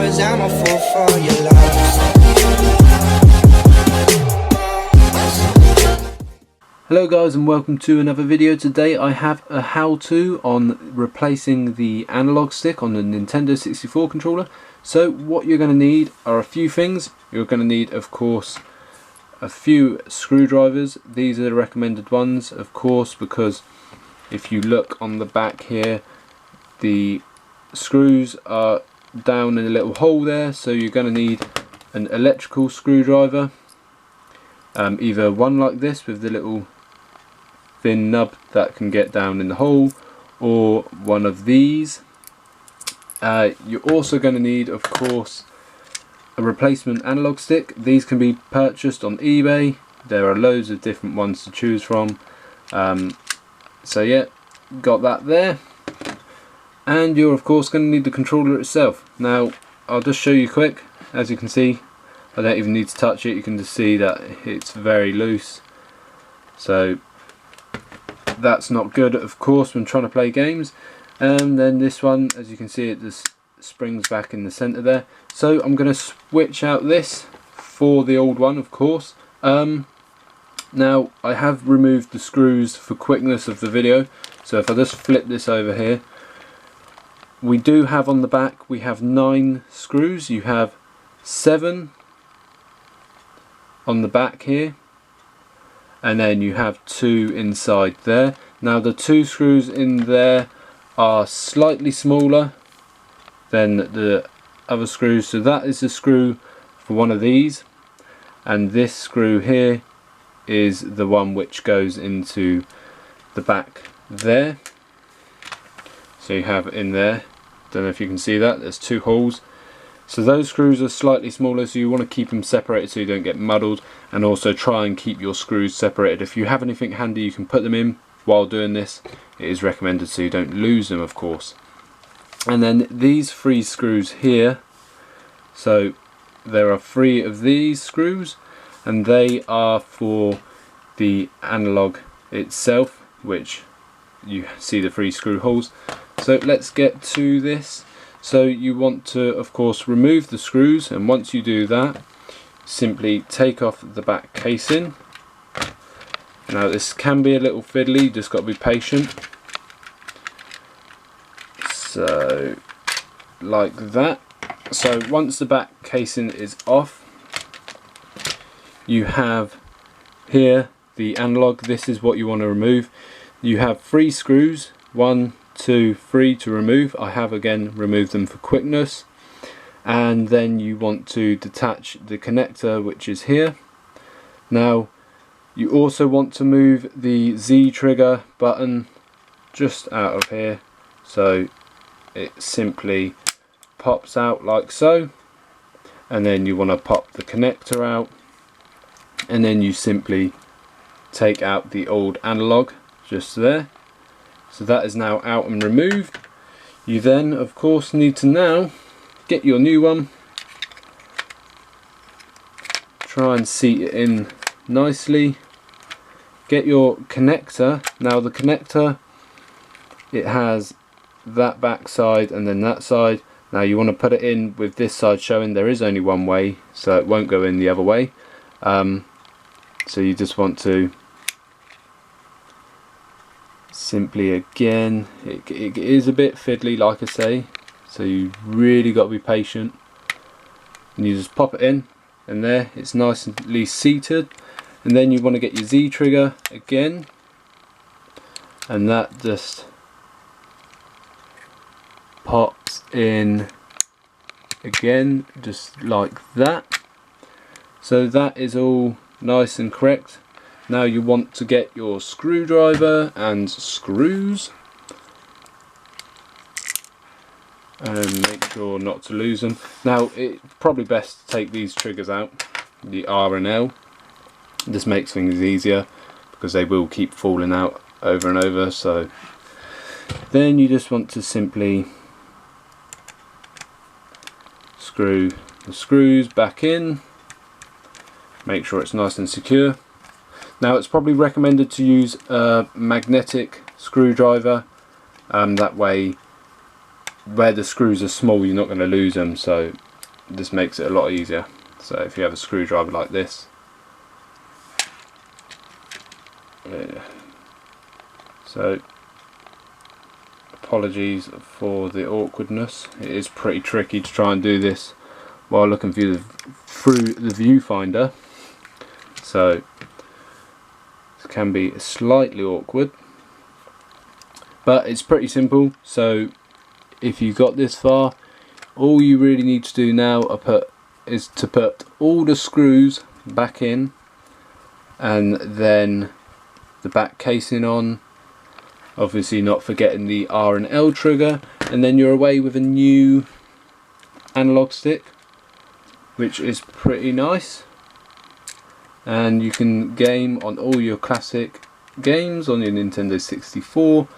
'cause I'm a fool for your love. Hello guys and welcome to another video. Today I have a how-to on replacing the analog stick on the Nintendo 64 controller. So what you're going to need are a few things. You're going to need, of course, a few screwdrivers. These are the recommended ones, of course, because if you look on the back here, the screws are down in a little hole there, so you're going to need an electrical screwdriver, either one like this with the little thin nub that can get down in the hole, or one of these. You're also going to need, of course, a replacement analog stick. These can be purchased on eBay. There are loads of different ones to choose from. So yeah, got that there. And you're of course going to need the controller itself. Now I'll just show you quick. As you can see, I don't even need to touch it. You can just see that it's very loose. So that's not good, of course, when trying to play games. And then this one, as you can see, it just springs back in the center there. So I'm going to switch out this for the old one, of course. Now I have removed the screws for quickness of the video, so if I just flip this over here, we do have on the back, we have 9 screws. You have 7 on the back here, and then you have 2 inside there. Now the 2 screws in there are slightly smaller than the other screws, so that is the screw for one of these, and this screw here is the one which goes into the back there. So you have in there, don't know if you can see that, there's 2 holes. So those screws are slightly smaller, so you want to keep them separated so you don't get muddled, and also try and keep your screws separated. If you have anything handy you can put them in while doing this. It is recommended so you don't lose them, of course. And then these 3 screws here, so there are 3 of these screws, and they are for the analog itself, which you see the 3 screw holes. So let's get to this. So you want to, of course, remove the screws, and once you do that, simply take off the back casing. Now this can be a little fiddly, you just got to be patient. So like that. So once the back casing is off, you have here the analog. This is what you want to remove. You have 3 screws, 1, 2, 3 to remove. I have again removed them for quickness. And then you want to detach the connector, which is here. Now you also want to move the Z trigger button just out of here, so it simply pops out like so. And then you want to pop the connector out, and then you simply take out the old analog just there. So that is now out and removed. You then of course need to now get your new one, try and seat it in nicely, get your connector. Now the connector, it has that back side and then that side. Now you want to put it in with this side showing. There is only one way, so it won't go in the other way. So you just want to simply, again, it is a bit fiddly like I say, so you really got to be patient, and you just pop it in, and there it's nicely seated. And then you want to get your Z trigger again, and that just pops in again just like that. So that is all nice and correct. Now you want to get your screwdriver and screws, and make sure not to lose them. Now it's probably best to take these triggers out, the R and L. This makes things easier because they will keep falling out over and over. So then you just want to simply screw the screws back in, make sure it's nice and secure. Now it's probably recommended to use a magnetic screwdriver, that way where the screws are small you're not going to lose them. So this makes it a lot easier. So if you have a screwdriver like this, so apologies for the awkwardness. It is pretty tricky to try and do this while looking through the viewfinder, so it can be slightly awkward, but it's pretty simple. So if you got this far, all you really need to do now is to put all the screws back in, and then the back casing on, obviously not forgetting the R and L trigger, and then you're away with a new analog stick, which is pretty nice. And you can game on all your classic games on your Nintendo 64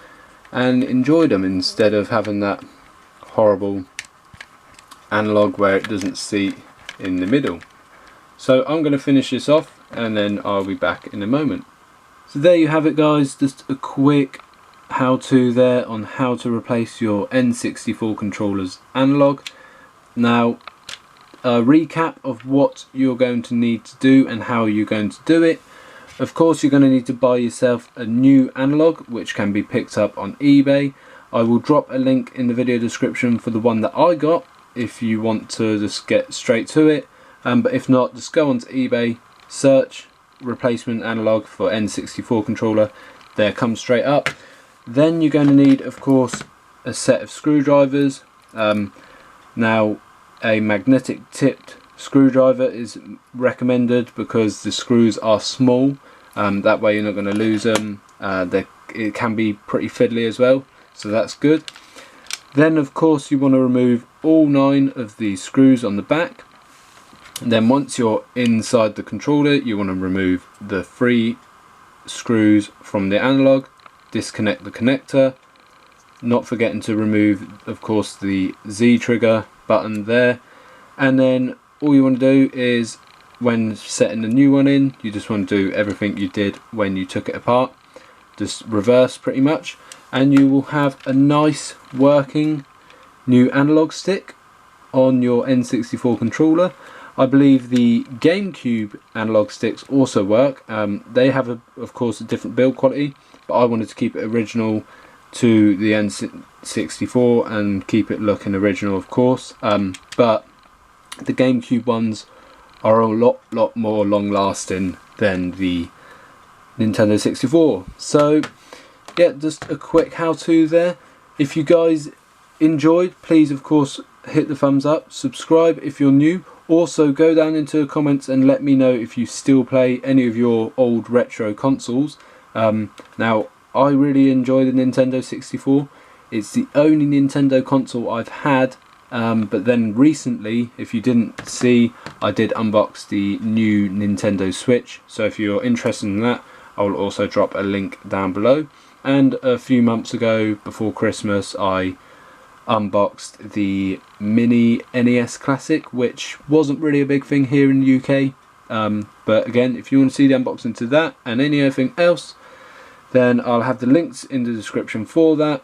and enjoy them instead of having that horrible analog where it doesn't seat in the middle. So I'm going to finish this off and then I'll be back in a moment. So there you have it, guys, just a quick how-to there on how to replace your N64 controller's analog. Now, a recap of what you're going to need to do and how you're going to do it. Of course, you're going to need to buy yourself a new analog, which can be picked up on eBay. I will drop a link in the video description for the one that I got if you want to just get straight to it, but if not, just go onto eBay, search replacement analog for N64 controller, there comes straight up. Then you're going to need, of course, a set of screwdrivers. Now, a magnetic tipped screwdriver is recommended because the screws are small, that way you're not going to lose them. It can be pretty fiddly as well, so that's good. Then of course you want to remove all 9 of the screws on the back. And then once you're inside the controller, you want to remove the 3 screws from the analog, disconnect the connector, not forgetting to remove, of course, the Z trigger button there. And then all you want to do is, when setting the new one in, you just want to do everything you did when you took it apart, just reverse pretty much, and you will have a nice working new analog stick on your N64 controller. I believe the GameCube analog sticks also work. They have of course a different build quality, but I wanted to keep it original to the N64 and keep it looking original, of course, but the GameCube ones are a lot more long lasting than the Nintendo 64. So yeah, just a quick how-to there. If you guys enjoyed, please of course hit the thumbs up, subscribe if you're new. Also go down into the comments and let me know if you still play any of your old retro consoles. Now, I really enjoy the Nintendo 64. It's the only Nintendo console I've had, but then recently, if you didn't see, I did unbox the new Nintendo Switch, so if you're interested in that, I will also drop a link down below. And a few months ago, before Christmas, I unboxed the mini NES Classic, which wasn't really a big thing here in the UK, but again, if you want to see the unboxing to that and anything else, then I'll have the links in the description for that,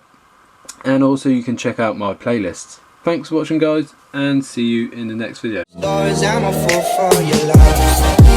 and also you can check out my playlists. Thanks for watching, guys, and see you in the next video. Stories, I'm a fool for your love.